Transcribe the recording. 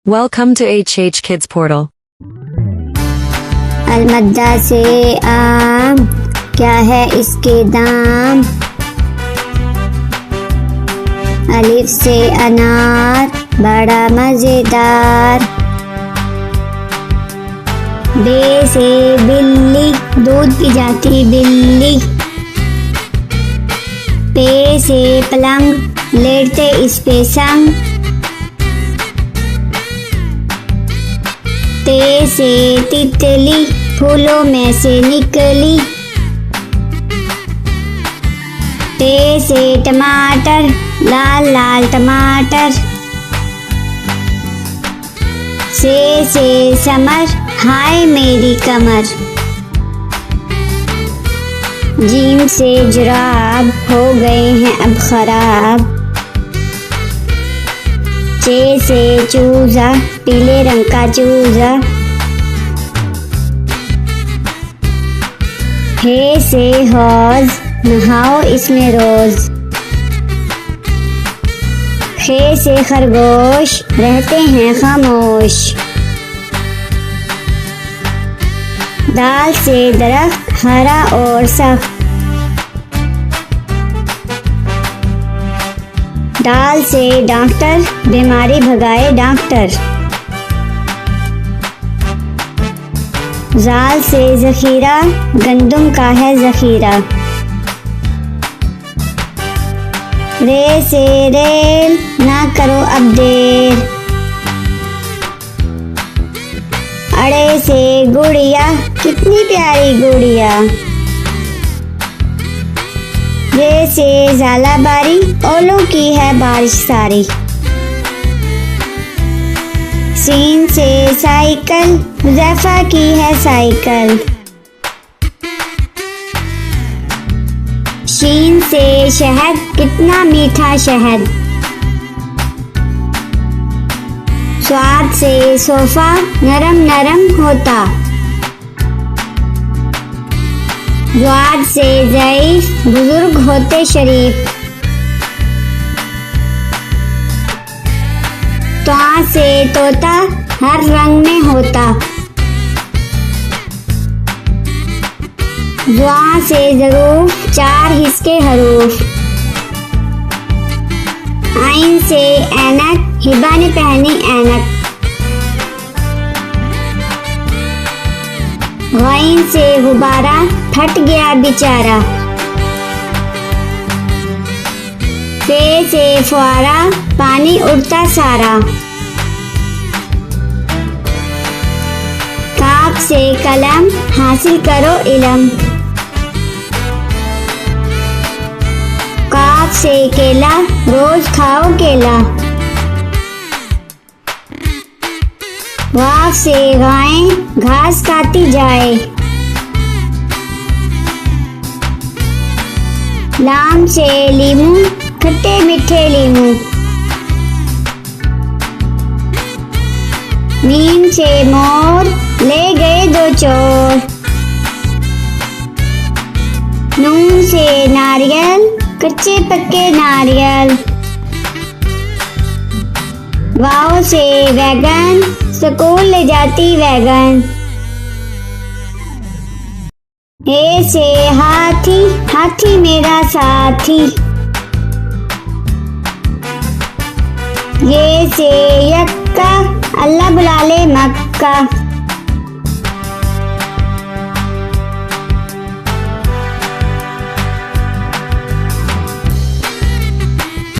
Welcome to HH Kids Portal. अलमद्दा से आम, क्या है इसके दाम। अलिफ से अनार, बड़ा मजेदार। बे से बिल्ली, दूध पी जाती बिल्ली। पे से पलंग, लेटते इस पे संग। ते से तितली, फूलों में से निकली। टे से टमाटर, लाल लाल टमाटर। से समर, हाय मेरी कमर। जीम से जुराब, हो गए हैं अब खराब। चे से चूजा, पीले रंग का चूजा। हे से हौज, नहाओ इसमें रोज। खे से खरगोश, रहते हैं खामोश। दाल से दरख्त, हरा और सख्त। दाल से डॉक्टर, बीमारी भगाए डॉक्टर। जाल से जखीरा, गंदुम का है जखीरा। रे से रेल, ना करो अब देर। अड़े से गुड़िया, कितनी प्यारी गुड़िया। रे से झालाबारी, ओलों की है बारिश सारी। सीन से साइकिल, हुज़ैफा की है साइकिल। शीन से शहद, कितना मीठा शहद। स्वाद से सोफा, नरम नरम होता। ज़्वाद से ज़ईफ़, बुजुर्ग होते शरीफ। त्वा से तोता, हर रंग में होता। ज़्वा से ज़रूफ, चार हिस्से हरूफ। आइन से ऐनक, हिबा ने पहनी ऐनक। गईन से गुब्बारा, फट गया बेचारा। फे से फुआरा, पानी उड़ता सारा। काफ से कलम, हासिल करो इलम। काफ से केला, रोज खाओ केला। वाफ से गाय, घास खाती जाए। लाम से लीमू, खट्टे मीठे लीमू। मीम से मोर, ले गए दो चोर। नून से नारियल, कच्चे पक्के नारियल। वाव से वैगन, स्कूल ले जाती वैगन। ए से हाथी, हाथी मेरा साथी। ये से यक्का, अल्लाह बुला ले मक्का।